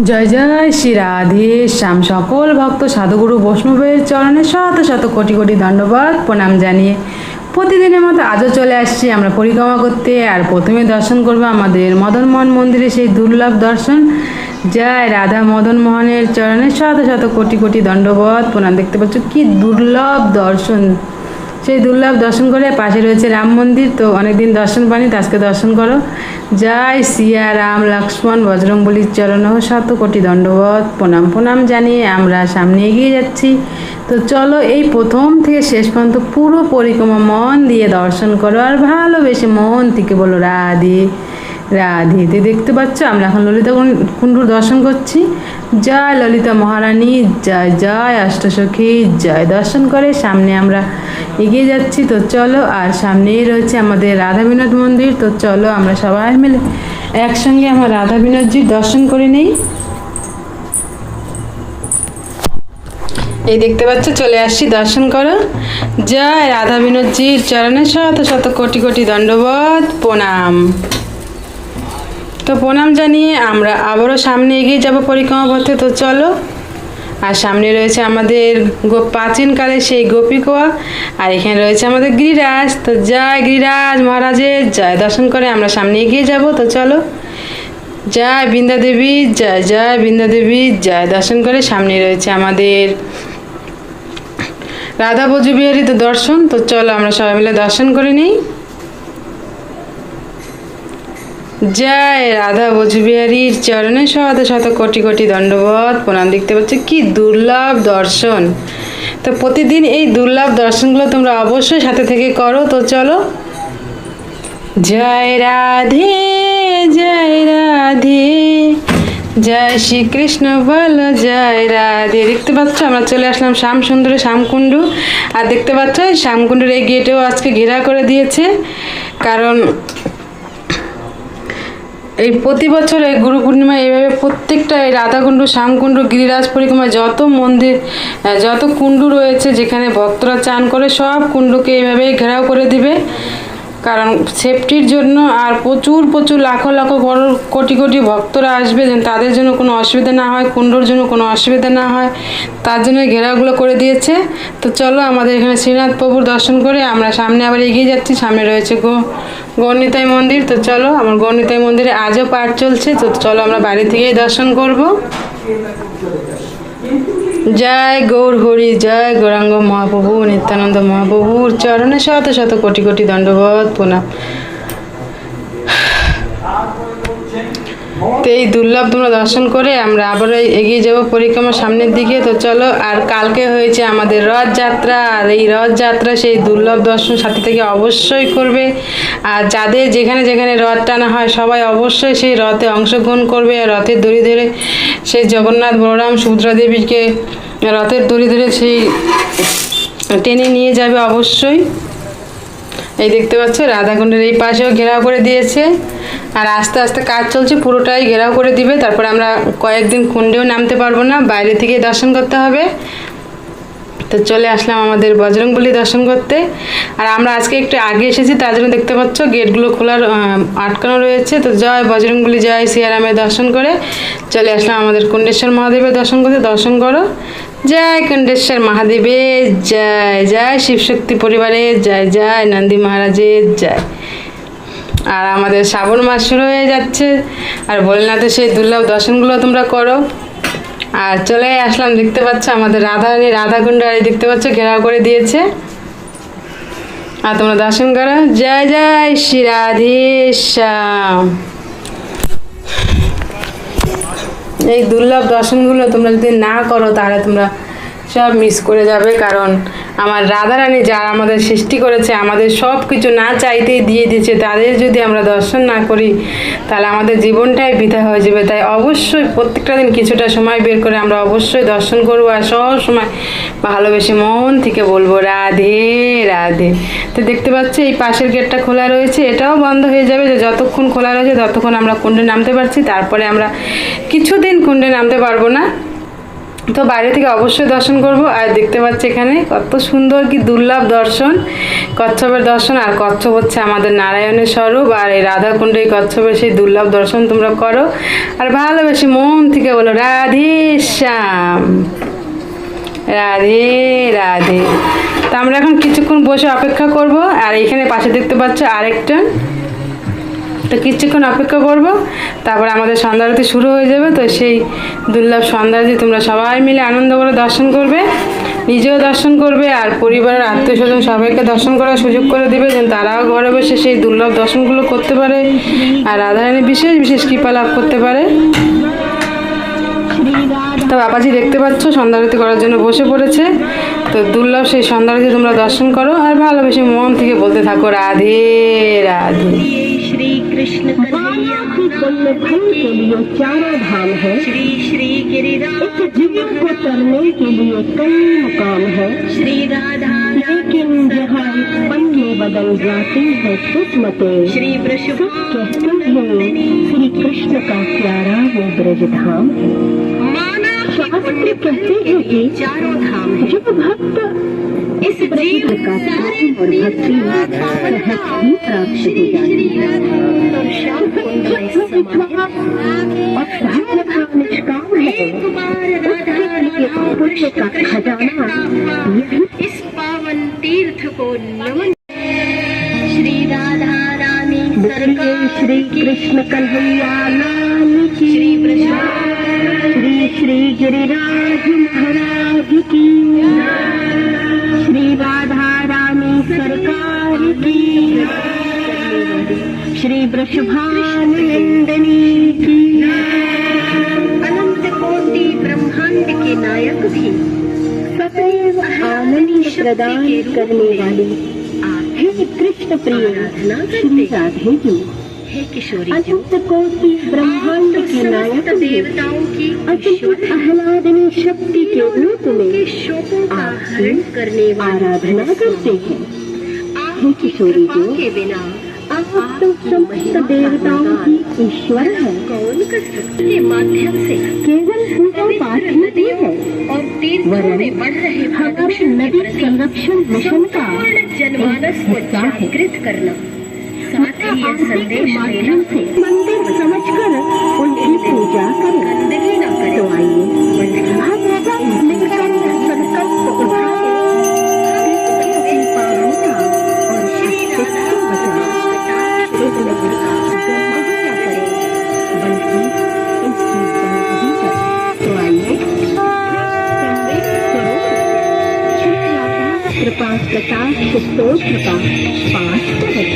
জয় জয় শ্রী রাধে শ্যাম। সকল ভক্ত সাধুগুরু বৈষ্ণবের চরণে শত শত কোটি কোটি দণ্ডবাদ প্রণাম জানিয়ে প্রতিদিনের মতো আজও চলে আসছি আমরা পরিক্রমা করতে। আর প্রথমে দর্শন করবো আমাদের মদনমোহন মন্দিরে সেই দুর্লভ দর্শন। জয় রাধা মদন মোহনের চরণে শত শত কোটি কোটি দণ্ডবাদ প্রণাম। দেখতে পাচ্ছ কি দুর্লভ দর্শন, সেই দুর্লভ দর্শন করে পাশে রয়েছে রাম মন্দির। তো অনেকদিন দর্শন পানি, তো আজকে দর্শন করো। জয় সিয়া রাম লক্ষ্মণ বজরংবলীর চরণেও শত কোটি দণ্ডবত প্রণাম প্রণাম জানিয়ে আমরা সামনে এগিয়ে যাচ্ছি। তো চলো এই প্রথম থেকে শেষ পর্যন্ত পুরো পরিক্রমা মন দিয়ে দর্শন করো আর ভালোবেসে মন থেকে বলো রাধে রাধে। তো দেখতে পাচ্ছ আমরা এখন ললিতা কুণ্ডুর দর্শন করছি। জয় ললিতা মহারানী, জয় জয় অষ্টসখী জয়। দর্শন করে সামনে আমরা এগিয়ে যাচ্ছি। তো চলো, আর সামনেই রয়েছে আমাদের রাধা বিনোদ মন্দির। তো চলো আমরা সবাই মিলে একসঙ্গে আমার রাধা বিনোদজির দর্শন করে নেই। এই দেখতে পাচ্ছ চলে আসছি, দর্শন করো। জয় রাধা বিনোদজির চরণে শত শত কোটি কোটি দণ্ডবত প্রণাম। তো প্রণাম জানিয়ে আমরা আবারও সামনে এগিয়ে যাব পরিক্রমা পথে। তো চলো, আর সামনে রয়েছে আমাদের প্রাচীনকালে সেই গোপীকুয়া, আর এখানে রয়েছে আমাদের গিরিরাজ। তো জয় গিরিরাজ মহারাজের জয়। দর্শন করে আমরা সামনে এগিয়ে যাব। তো চলো, জয় বৃন্দা দেবী জয় জয় বৃন্দা দেবী জয়। দর্শন করে সামনে রয়েছে আমাদের রাধা ব্রজবিহারী তো দর্শন। তো চলো আমরা সবাই মিলে দর্শন করে নিই। জয় রাধা ব্রজবিহারীর চরণে শত শত কোটি কোটি দণ্ডবত প্রণাম। দেখতে পাচ্ছ কি দুর্লভ দর্শন। তো প্রতিদিন এই দুর্লভ দর্শনগুলো তোমরা অবশ্যই সাথে থেকে করো। তো চলো, জয় রাধে জয় রাধে জয় শ্রীকৃষ্ণ বল জয় রাধে। দেখতে পাচ্ছ আমরা চলে আসলাম শ্যাম সুন্দরে শ্যামকুণ্ডু। আর দেখতে পাচ্ছ শ্যামকুণ্ডুর এই গেটেও আজকে ঘেরা করে দিয়েছে, কারণ এই প্রতি বছর এই গুরু পূর্ণিমা এইভাবে প্রত্যেকটা এই রাধাকুণ্ড শ্যামকুণ্ড গিরিরাজ পরিক্রমায় যত মন্দির যত কুণ্ডু রয়েছে যেখানে ভক্তরা চান করে সব কুণ্ডুকে এইভাবে ঘেরাও করে দিবে, কারণ সেফটির জন্য। আর প্রচুর প্রচুর লাখো লাখো কোটি কোটি ভক্তরা আসবে, যেন তাদের জন্য কোনো অসুবিধা না হয়, কুণ্ডুর জন্য কোনো অসুবিধা না হয়, তার জন্য ঘেরাওগুলো করে দিয়েছে। তো চলো আমাদের এখানে শ্রীনাথ প্রভুর দর্শন করে আমরা সামনে আবার এগিয়ে যাচ্ছি। সামনে রয়েছে গৌরনিতাই মন্দির। তো চলো, আমার গৌরনিতাই মন্দিরে আজও পাঠ চলছে। তো চলো আমরা বাড়ি থেকেই দর্শন করব। জয় গৌর হরি জয় গৌরাঙ্গ মহাপ্রভু নিত্যানন্দ মহাপ্রভুর চরণে শত শত কোটি কোটি দণ্ডবত প্রণাম। তো এই দুর্লভ তোমরা দর্শন করে আমরা আবার এগিয়ে যাব পরিক্রমার সামনের দিকে। তো চলো, আর কালকে হয়েছে আমাদের রথযাত্রা। আর এই রথযাত্রা সেই দুর্লভ দর্শন সাথে থেকে অবশ্যই করবে। আর যাদের যেখানে যেখানে রথ টানা হয় সবাই অবশ্যই সেই রথে অংশগ্রহণ করবে। আর রথের দড়ি ধরে সেই জগন্নাথ বলরাম সুভদ্রা দেবীকে রথের দড়ি ধরে সেই টেনে নিয়ে যাবে অবশ্যই। এই দেখতে পাচ্ছ রাধাকুণ্ডের এই পাশেও ঘেরাও করে দিয়েছে, আর আস্তে আস্তে কাজ চলছে, পুরোটাই ঘেরাও করে দিবে। তারপর আমরা কয়েকদিন কুণ্ডেও নামতে পারবো না, বাইরে থেকে দর্শন করতে হবে। তো চলে আসলাম আমাদের বজরংবলী দর্শন করতে। আর আমরা আজকে একটু আগে এসেছি, তার জন্য দেখতে পাচ্ছ গেটগুলো খোলার আটকানো রয়েছে। তো জয় বজরংবলী জয় সিয়ারামের দর্শন করে চলে আসলাম আমাদের কুণ্ডেশ্বর মহাদেবের দর্শন করতে। দর্শন করো। জয় কুণ্ডেশ্বর মহাদেবের জয় জয় শিবশক্তি পরিবারের জয় জয় নন্দী মহারাজের জয়। আর আমাদের শ্রাবণ মাস শুরু হয়ে যাচ্ছে, আর ভোলেনাথের সেই দুর্লভ দর্শনগুলো তোমরা করো। আর চলে আসলাম, দেখতে পাচ্ছ আমাদের রাধাকুণ্ড, আর দেখতে পাচ্ছ ঘেরাও করে দিয়েছে। আর তোমরা দর্শন করো। জয় জয় শ্রী রাধে শ্যাম। এই দুর্লভ দর্শনগুলো তোমরা যদি না করো তাহলে তোমরা সব মিস করে যাবে, কারণ আমার রাধারানী যারা আমাদের সৃষ্টি করেছে, আমাদের সব কিছু না চাইতেই দিয়ে দিয়েছে, তাদের যদি আমরা দর্শন না করি তাহলে আমাদের জীবনটাই বৃথা হয়ে যাবে। তাই অবশ্যই প্রত্যেকটা দিন কিছুটা সময় বের করে আমরা অবশ্যই দর্শন করবো, আর সব সময় ভালোবেসে মন থেকে বলবো রাধে রাধে। তো দেখতে পাচ্ছি এই পাশের গেটটা খোলা রয়েছে, এটাও বন্ধ হয়ে যাবে। যে যতক্ষণ খোলা রয়েছে ততক্ষণ আমরা কুণ্ডে নামতে পারছি, তারপরে আমরা কিছুদিন কুণ্ডে নামতে পারবো না। তো বাইরে থেকে অবশ্যই দর্শন করব। আর দেখতে পাচ্ছি এখানে কত সুন্দর কি দুর্লভ দর্শন, কচ্ছপের দর্শন। আর কচ্ছপ হচ্ছে আমাদের নারায়ণের স্বরূপ, আর এই রাধাকুণ্ড এই কচ্ছপের সেই দুর্লভ দর্শন তোমরা করো আর ভালোবেসে মন থেকে বলো রাধে শ্যাম, রাধে রাধে। তো আমরা এখন কিছুক্ষণ বসে অপেক্ষা করব। আর এখানে পাশে দেখতে পাচ্ছ আরেকটা, তো কিছুক্ষণ অপেক্ষা করব, তারপরে আমাদের সন্ধ্যা আরতি শুরু হয়ে যাবে। তো সেই দুর্লভ সন্ধ্যা আরতি তোমরা সবাই মিলে আনন্দ করে দর্শন করবে, নিজেও দর্শন করবে আর পরিবারের আত্মীয় স্বজন সবাইকে দর্শন করার সুযোগ করে দেবে, যেন তারাও ঘরে বসে সেই দুর্লভ দর্শনগুলো করতে পারে আর রাধারানীর বিশেষ বিশেষ কৃপা লাভ করতে পারে। তো বাবাজি দেখতে পাচ্ছ সন্ধ্যা আরতি করার জন্য বসে পড়েছে। তো দুর্লভ সেই সন্ধ্যা আরতি তোমরা দর্শন করো আর ভালোবেসে মন থেকে বলতে থাকো রাধে রাধে। श्री कृष्ण कन्हैया के लिए चारों धाम है। श्री श्री गिरिराज जीवों को तरने के लिए कई मुकाम है। श्री राधा लेकिन जहाँ पन में बदल जाती है किस्मतें। श्री वृषभ कहते हैं श्री कृष्ण का प्यारा वो ब्रज धाम है। माना शास्त्र कहते हैं कि चारों धाम है। जो भक्त इस जीव का प्रेम और भक्ति सहज ही प्राप्त हो जाती है और श्याम कुंड में समाहित और धर्म भाव निष्काम है। पुण्य का खजाना यही इस पावन तीर्थ को नमन। श्री राधा रानी सरकार श्री कृष्ण कन्हैया लाल की। श्री श्री श्री गिरिराज महाराज की। श्री राधा रानी सरकार की। श्री वृषभानंदिनी की। अनंत कोटि ब्रह्मांड के नायक भी सदैव आनंद प्रदान करने वाले हे कृष्ण प्रिय श्री राधे जी, हे किशोरी अनंत कोटि ब्रह्मांड के नायक देवताओं की अद्भुत आह्लादनी शक्ति के रूप में शोकों का हरण करने आराधना करते हैं। हे किशोरी जी, के बिना आप तो समस्त देवताओं की ईश्वर है। कौन कर सकते के माध्यम से केवल पूजा पाठ नहीं है और तीर्थों में बढ़ रहे हमारे नदी संरक्षण मिशन का जनमानस को जागृत करना, साथ ही यह संदेश माध्यम से मंदिर समझकर उनकी पूजा करें, गंदगी न करें। तो आइए हम मिलकर संकल्प उठाएं और शक्ति को बचाएं। कृपा कटाक्ष स्तोत्र का पाठ करें।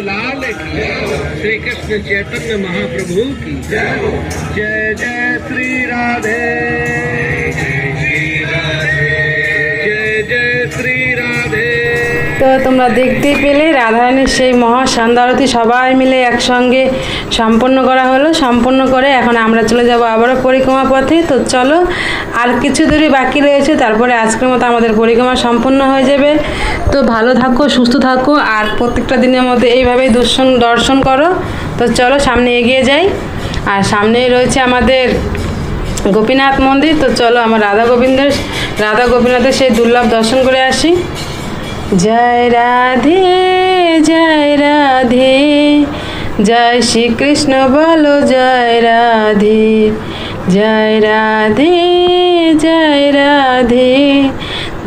लाल की श्री कृष्ण चैतन्य महाप्रभु की जय जय जय श्री राधे जय जय श्री राधे। তো তোমরা দেখতেই পেলে রাধারানীর সেই মহা সন্ধ্যা আরতি সবাই মিলে একসঙ্গে সম্পন্ন করা হলো। সম্পন্ন করে এখন আমরা চলে যাব আবারও পরিক্রমা পথে। তো চলো, আর কিছু দূরই বাকি রয়েছে, তারপরে আজকের মতো আমাদের পরিক্রমা সম্পন্ন হয়ে যাবে। তো ভালো থাকো, সুস্থ থাকো, আর প্রত্যেকটা দিনের মধ্যে এইভাবেই দর্শন করো। তো চলো সামনে এগিয়ে যাই। আর সামনেই রয়েছে আমাদের গোপীনাথ মন্দির। তো চলো আমার রাধা গোপীনাথের সেই দুর্লভ দর্শন করে আসি। জয় রাধে জয় রাধে, জয় শ্রীকৃষ্ণ বলো জয় রাধে, জয় রাধে জয় রাধে,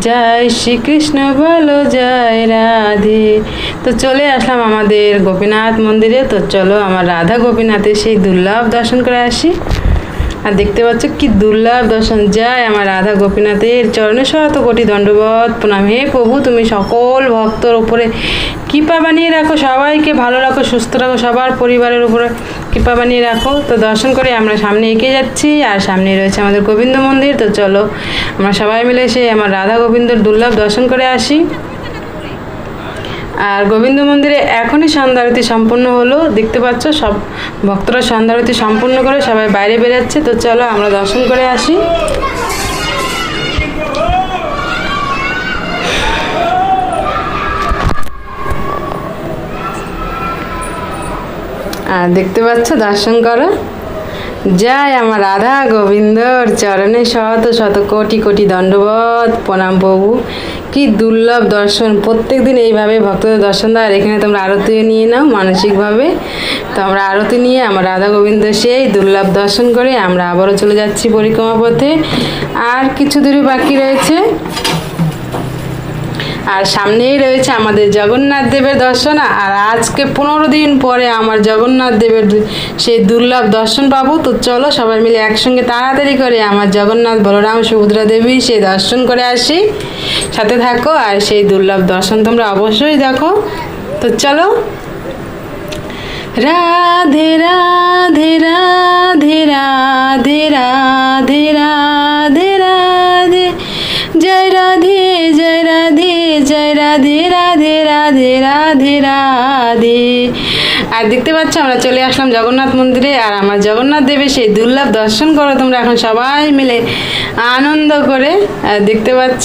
জয় শ্রীকৃষ্ণ বলো জয় রাধে। তো চলে আসলাম আমাদের গোপীনাথ মন্দিরে। তো চলো আমার রাধা গোপীনাথের সেই দুর্লভ দর্শন করে আসি। আর দেখতে পাচ্ছ কি দুর্লভ দর্শন। যায় আমার রাধা গোপীনাথের চরণে শত কোটি দণ্ডবত প্রণাম। হে প্রভু, তুমি সকল ভক্তর উপরে কৃপা বানিয়ে রাখো, সবাইকে ভালো রাখো, সুস্থ রাখো, সবার পরিবারের উপরে কৃপা বানিয়ে রাখো। তো দর্শন করে আমরা সামনে এগিয়ে যাচ্ছি। আর সামনে রয়েছে আমাদের গোবিন্দ মন্দির। তো চলো আমরা সবাই মিলে সেই আমার রাধা গোবিন্দর দুর্লভ দর্শন করে আসি। আর গোবিন্দ মন্দিরে এখনই সন্ধ্যা আরতি সম্পূর্ণ হলো। দেখতে পাচ্ছ সব ভক্তরা সন্ধ্যা আরতি সম্পূর্ণ করে সবাই বাইরে বেরোচ্ছে। তো চলো আমরা দর্শন করে আসি। আর দেখতে পাচ্ছ দর্শন করো। জয় আমার রাধা গোবিন্দর চরণে শত শত কোটি কোটি দণ্ডবত প্রণাম প্রভু। কি দুর্লভ দর্শন, প্রত্যেক দিন এইভাবে ভক্তদের দর্শন দেয়। আর এখানে তোমরা আরতিও নিয়ে নাও মানসিকভাবে। তো আমরা আরতি নিয়ে আমার রাধা গোবিন্দ সেই দুর্লভ দর্শন করে আমরা আবারও চলে যাচ্ছি পরিক্রমা পথে। আর কিছু দূরই বাকি রয়েছে। আর সামনেই রয়েছে আমাদের জগন্নাথ দেবের দর্শন। আর আজকে 15 দিন পরে আমার জগন্নাথ দেবের সেই দুর্লভ দর্শন পাবো। তো চলো সবাই মিলে একসঙ্গে তাড়াতাড়ি করে আমার জগন্নাথ বলরাম সুভদ্রা দেবী সেই দর্শন করে আসি। সাথে থাকো আর সেই দুর্লভ দর্শন তোমরা অবশ্যই দেখো। তো চলো। রাধে রাধে রাধে রাধে রাধে রাধে রাধে, জয় রাধে জয় রাধে জয় রাধে রাধে রাধে রাধে রাধে। আর দেখতে পাচ্ছ আমরা চলে আসলাম জগন্নাথ মন্দিরে। আর আমার জগন্নাথ দেবের সেই দুর্লভ দর্শন করো তোমরা এখন সবাই মিলে আনন্দ করে। আর দেখতে পাচ্ছ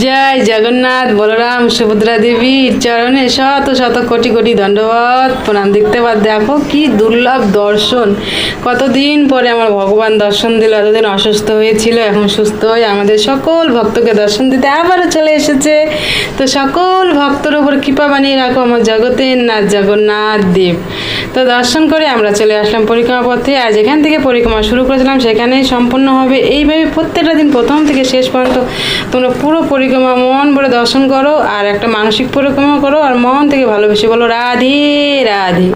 জয় জগন্নাথ বলরাম সুভদ্রা দেবীর চরণে শত শত কোটি কোটি দণ্ডবত প্রণাম। দেখতে দেখো কি দুর্লভ দর্শন। কতদিন পরে আমার ভগবান দর্শন দিল। এতদিন অসুস্থ হয়েছিল, এখন সুস্থ হয়ে আমাদের সকল ভক্তকে দর্শন দিতে আবারও চলে এসেছে। তো সকল ভক্তর উপর কৃপা বানিয়ে রাখো আমার জগতের নাথ জগন্নাথ দেব। তো দর্শন করে আমরা চলে আসলাম পরিক্রমা পথে। আর যেখান থেকে পরিক্রমা শুরু করেছিলাম সেখানেই সম্পূর্ণ হবে। এইভাবে প্রত্যেকটা দিন প্রথম থেকে শেষ পর্যন্ত তোমরা পুরো পরিক্রমা মন ভরে দর্শন করো। আর একটা মানসিক পরিক্রমা করো। আর মন থেকে ভালোবেসে বলো রাধে রাধে।